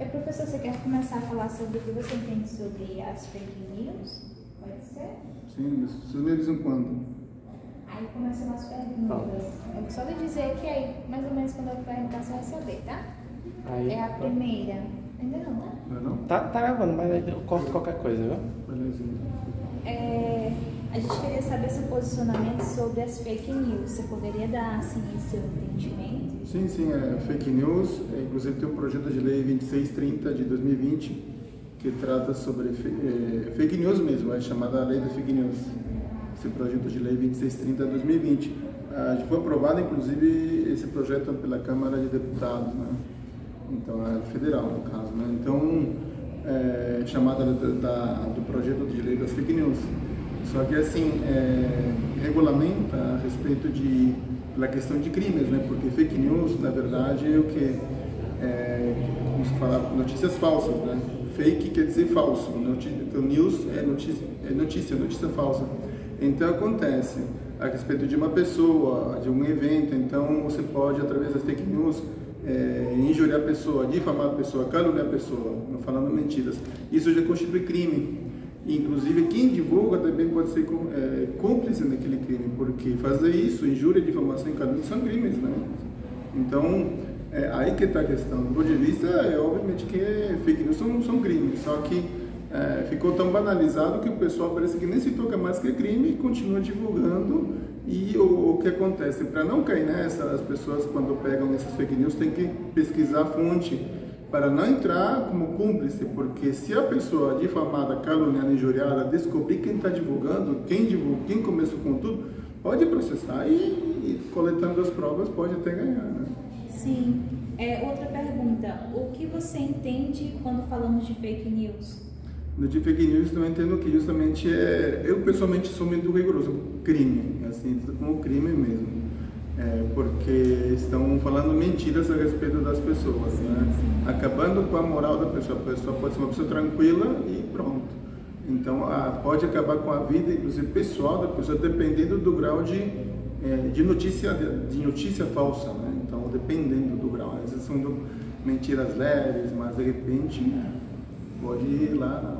Professor, você quer começar a falar sobre o que você entende sobre as fake news? Pode ser? Sim, vocês me dizem quando? Aí começam as perguntas. Eu vou só lhe dizer que aí, mais ou menos quando eu perguntar, você vai saber, tá? Aí, É a primeira. Ainda não, tá? Não é não? Tá gravando, mas aí eu corto qualquer coisa, viu? Belezinha. A gente queria saber seu posicionamento sobre as fake news. Você poderia dar, assim, seu entendimento? Sim, fake news. Inclusive tem um projeto de lei 2630 de 2020 que trata sobre fake news mesmo, é chamada Lei da Fake News. Esse projeto de lei 2630 de 2020. Foi aprovado, inclusive, esse projeto pela Câmara de Deputados, né? Então, é federal, no caso, né? Então, chamada do projeto de lei das fake news. Só que, assim, regulamenta a respeito pela questão de crimes, né? Porque fake news, na verdade, é o que? Como se fala, notícias falsas, né? Fake quer dizer falso, então news é notícia falsa. Então acontece a respeito de uma pessoa, de um evento, então você pode, através das fake news, injuriar a pessoa, difamar a pessoa, caluniar a pessoa, falando mentiras. Isso já constitui crime. Inclusive, quem divulga também pode ser cúmplice naquele crime, porque fazer isso, injúria, difamação e calúnia, são crimes, né? Então, aí que está a questão. Do ponto de vista, obviamente que fake news são crimes, só que ficou tão banalizado que o pessoal parece que nem se toca mais que é crime e continua divulgando. E o que acontece? Para não cair nessa, as pessoas, quando pegam essas fake news, têm que pesquisar a fonte para não entrar como cúmplice, porque se a pessoa difamada, caluniada, injuriada, descobrir quem está divulgando, quem começou com tudo, pode processar e coletando as provas pode até ganhar, né? Sim. Outra pergunta, o que você entende quando falamos de fake news? De fake news eu entendo que justamente eu pessoalmente sou muito rigoroso, crime, assim, como crime mesmo. Porque estão falando mentiras a respeito das pessoas, né? Acabando com a moral da pessoa. A pessoa pode ser uma pessoa tranquila e pronto. Então, pode acabar com a vida, inclusive pessoal da pessoa, dependendo do grau de notícia falsa, né? Então, dependendo do grau. Às vezes são mentiras leves, mas de repente pode ir lá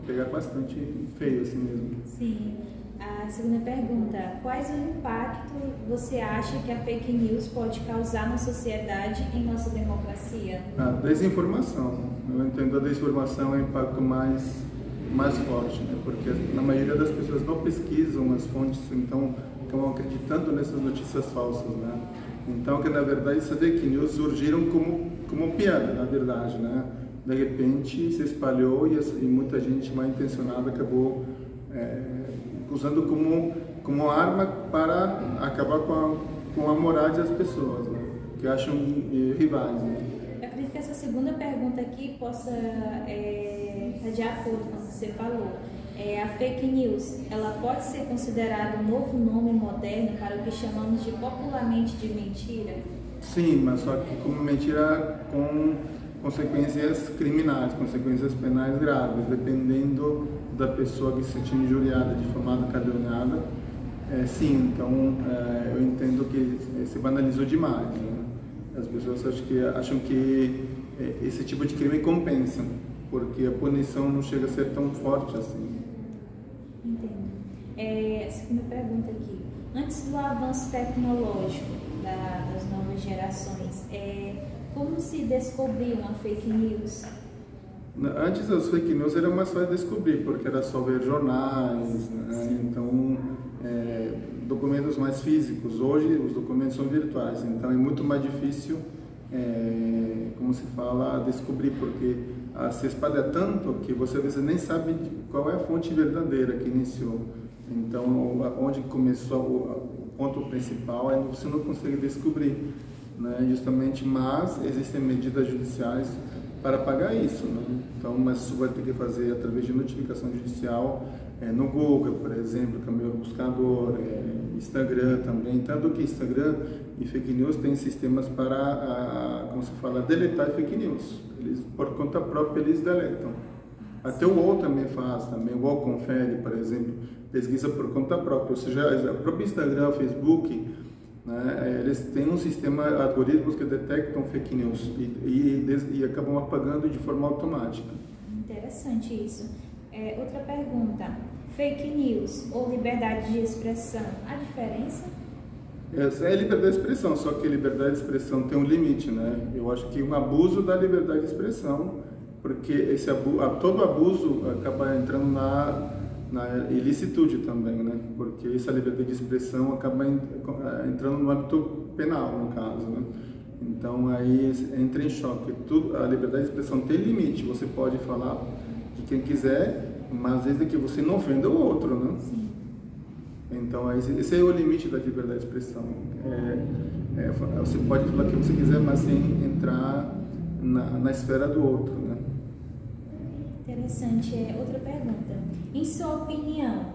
pegar bastante feio assim mesmo. Sim. A segunda pergunta, quais o impacto você acha que a fake news pode causar na sociedade e em nossa democracia? A desinformação. Eu entendo a desinformação é o impacto mais forte, né? Porque na maioria das pessoas não pesquisam as fontes, então estão acreditando nessas notícias falsas, né? Então, que na verdade essas fake news surgiram como piada, na verdade, né? De repente se espalhou e muita gente mal intencionada acabou usando como arma para acabar com a moral das pessoas, né? Que acham rivais, né? Eu acredito que essa segunda pergunta aqui possa estar de acordo com o que você falou. A fake news, ela pode ser considerada um novo nome moderno para o que chamamos de popularmente de mentira? Sim, mas só que como mentira com consequências criminais, consequências penais graves, dependendo da pessoa que se sente injuriada, difamada, caluniada. Sim, então eu entendo que se banalizou demais, né? As pessoas acham que esse tipo de crime compensa, porque a punição não chega a ser tão forte assim. Entendo. Segunda pergunta aqui. Antes do avanço tecnológico das novas gerações, como se descobriu uma fake news? Antes as fake news era mais fácil de descobrir, porque era só ver jornais, né? Então documentos mais físicos. Hoje os documentos são virtuais, então é muito mais difícil, como se fala, descobrir, porque se espalha tanto que você às vezes nem sabe qual é a fonte verdadeira que iniciou. Então, onde começou o ponto principal, você não consegue descobrir, né? Justamente, mas existem medidas judiciais para apagar isso, né? Então, mas isso vai ter que fazer através de notificação judicial no Google, por exemplo, que é o meu buscador, Instagram também. Tanto que Instagram e fake news têm sistemas para, como se fala, deletar fake news. Eles, por conta própria, eles deletam. Até o UOL também faz, o UOL confere, por exemplo, pesquisa por conta própria. Ou seja, o próprio Instagram, o Facebook, né? Eles têm um sistema, algoritmos que detectam fake news e acabam apagando de forma automática. Interessante isso. Outra pergunta, fake news ou liberdade de expressão, há diferença? Essa é a liberdade de expressão, só que a liberdade de expressão tem um limite, né? Eu acho que um abuso da liberdade de expressão, porque todo abuso acaba entrando na ilicitude também, né? Porque essa liberdade de expressão acaba entrando no âmbito penal, no caso, né? Então aí entra em choque. A liberdade de expressão tem limite, você pode falar de quem quiser, mas desde que você não ofenda o outro, né? Sim. Então esse é o limite da liberdade de expressão. Você pode falar o que você quiser, mas sem entrar na esfera do outro, né? Interessante. Outra pergunta. Em sua opinião,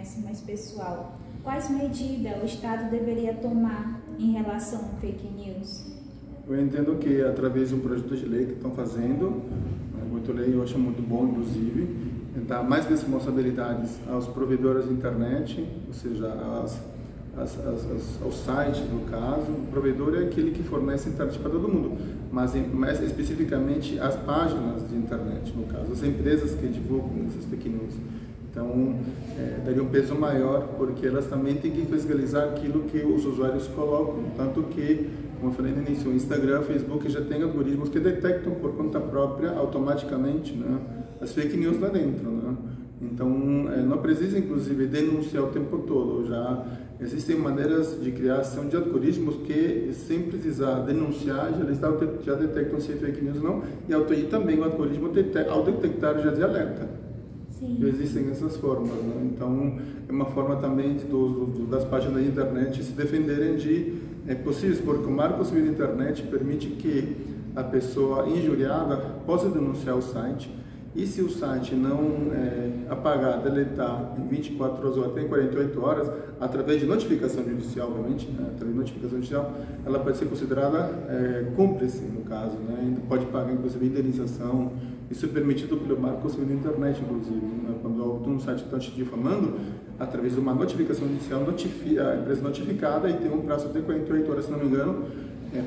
assim, mais pessoal, quais medidas o Estado deveria tomar em relação a fake news? Eu entendo que através de um projeto de lei que estão fazendo, muito lei, eu acho muito bom, inclusive, dar mais responsabilidades aos provedores de internet, ou seja, aos sites, no caso. O provedor é aquele que fornece internet para todo mundo, mas mais especificamente as páginas de internet, no caso, as empresas que divulgam essas fake news. Então, daria um peso maior, porque elas também têm que fiscalizar aquilo que os usuários colocam, tanto que, como eu falei no início, o Instagram, o Facebook já tem algoritmos que detectam por conta própria, automaticamente, né, as fake news lá dentro, né? Então, não precisa, inclusive, denunciar o tempo todo. Já existem maneiras de criação de algoritmos que, sem precisar denunciar, já detectam se é fake news ou não, e também o algoritmo, ao detectar, já de alerta. Sim. Existem essas formas, né? Então, é uma forma também das páginas de internet se defenderem de possíveis, porque o Marco Civil da Internet permite que a pessoa injuriada possa denunciar o site, e se o site não apagar, deletar em 24 horas ou até em 48 horas, através de notificação judicial, obviamente, né? Através de notificação judicial, ela pode ser considerada cúmplice, no caso, né? Pode pagar, inclusive, indenização. Isso é permitido pelo Marco Civil da Internet, inclusive, né? Quando um site está te difamando, através de uma notificação judicial, a empresa notificada e tem um prazo de 48 horas, se não me engano,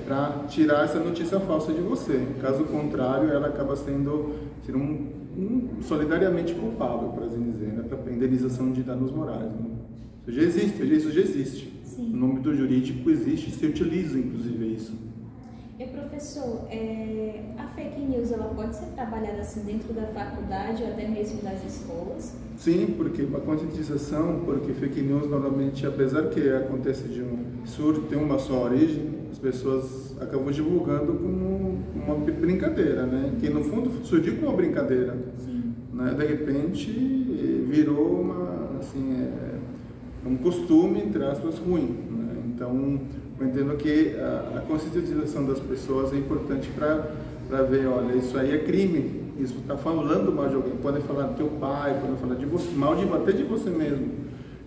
para tirar essa notícia falsa de você. Caso contrário, ela acaba sendo solidariamente culpável, por assim dizer, né? Para indenização de danos morais, né? Isso já existe. Sim. O nome do jurídico existe, se utiliza, inclusive, isso. E, professor, a fake news, ela pode ser trabalhada assim dentro da faculdade ou até mesmo das escolas? Sim, porque uma conscientização, porque fake news normalmente, apesar que acontece tem uma só origem, as pessoas acabam divulgando como uma brincadeira, né? Que no fundo surgiu como uma brincadeira. Sim. Né? De repente virou um costume, entre aspas, ruim, né? Então, eu entendo que a conscientização das pessoas é importante para ver, olha, isso aí é crime, isso está falando mal de alguém, podem falar do teu pai, podem falar de você, até de você mesmo.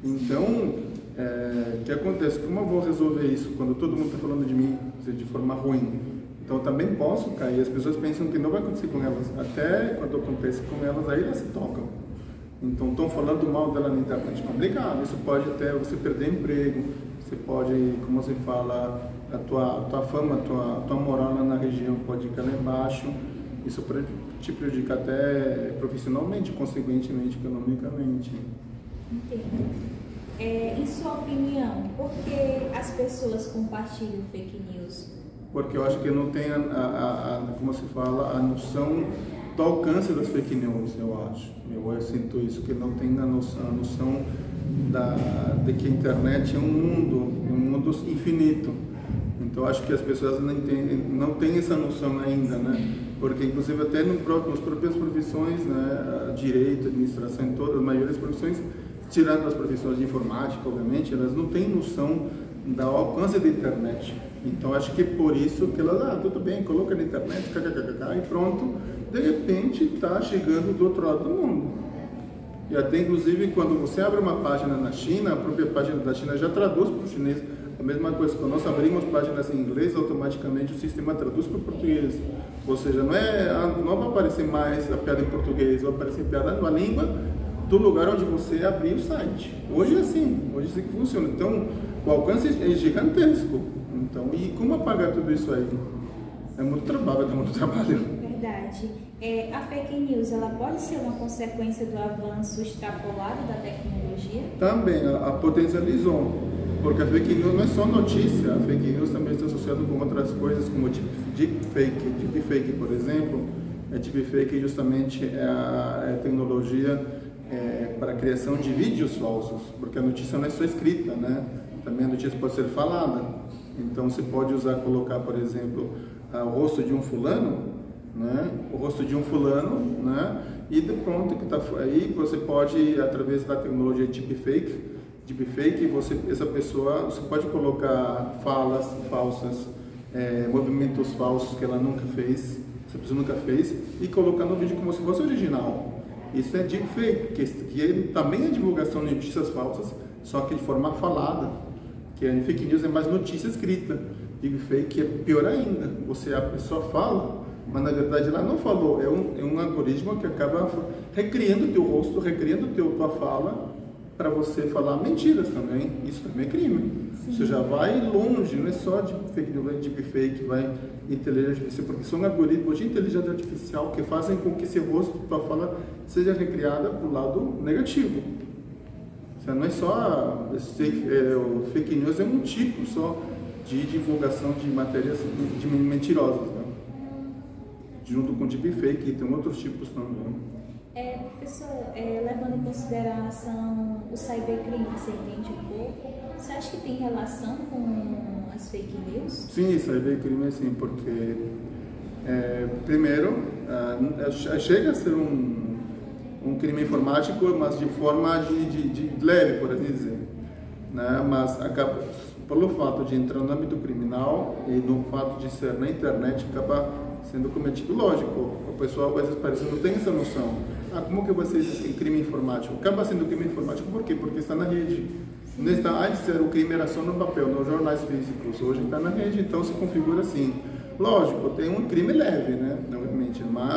Então, o que acontece? Como eu vou resolver isso quando todo mundo está falando de mim de forma ruim? Então, eu também posso cair. As pessoas pensam que não vai acontecer com elas, até quando acontece com elas, aí elas se tocam. Então, estão falando mal dela na internet, complicado. Isso pode até você perder emprego, você pode, como você fala, a tua fama, a tua moral lá na região pode cair lá embaixo. Isso pode te prejudicar até profissionalmente, consequentemente, economicamente. Entendo. Em sua opinião, por que as pessoas compartilham fake news? Porque eu acho que não tem como se fala, a noção do alcance das fake news, eu acho. Eu sinto isso, que não tem a noção de que a internet é um mundo infinito. Então acho que as pessoas não têm essa noção ainda, né? Porque inclusive até nas próprias profissões, né, direito, administração, em todas as maiores profissões, tirando as profissões de informática, obviamente, elas não têm noção do alcance da internet. Então acho que por isso que elas, tudo bem, coloca na internet, e pronto, de repente está chegando do outro lado do mundo. E até inclusive quando você abre uma página na China, a própria página da China já traduz para o chinês. A mesma coisa, quando nós abrimos páginas em inglês, automaticamente o sistema traduz para o português. Ou seja, não vai aparecer mais a piada em português, vai aparecer piada na língua do lugar onde você abrir o site. Hoje é assim que funciona. Então, o alcance é gigantesco. Então, e como apagar tudo isso aí? É muito trabalho, Verdade. A fake news, ela pode ser uma consequência do avanço extrapolado da tecnologia? Também, a potencializou. Porque a fake news não é só notícia, a fake news também está associada com outras coisas, como deepfake. Deepfake, por exemplo, deepfake justamente é a tecnologia para a criação de vídeos falsos, porque a notícia não é só escrita, né? Também a notícia pode ser falada. Então você pode colocar, por exemplo, o rosto de um fulano, né? O rosto de um fulano, né? E de pronto que tá aí você pode, através da tecnologia deepfake, essa pessoa, você pode colocar falas falsas, movimentos falsos que ela nunca fez, essa pessoa nunca fez, e colocar no vídeo como se fosse original. Isso é deepfake, que também é divulgação de notícias falsas, só que de forma falada. Que a fake news é mais notícia escrita. Deepfake é pior ainda. A pessoa fala, mas na verdade ela não falou. É um algoritmo que acaba recriando o teu rosto, recriando tua fala, para você falar mentiras também. Isso também é crime. Sim. Você já vai longe, não é só deepfake, vai inteligência artificial, porque são algoritmos de inteligência artificial que fazem com que esse rosto, tua fala, seja recriada para o lado negativo. Não é só o fake news, é um tipo só de divulgação de matérias mentirosas, né? Junto com deepfake, tem outros tipos também. Professor, levando em consideração o cybercrime, você entende um pouco? Você acha que tem relação com as fake news? Sim, cybercrime sim, porque primeiro chega a ser um crime informático, mas de forma de leve, por assim dizer, né? Mas acaba, pelo fato de entrar no âmbito criminal e no fato de ser na internet, acaba sendo cometido, lógico. O pessoal às vezes parece que não tem essa noção. Como que vai ser esse crime informático? Acaba sendo crime informático por quê? Porque está na rede. Não está, antes o crime era só no papel, nos jornais físicos, hoje está na rede, então se configura assim. Lógico, tem um crime leve, né? Obviamente, mas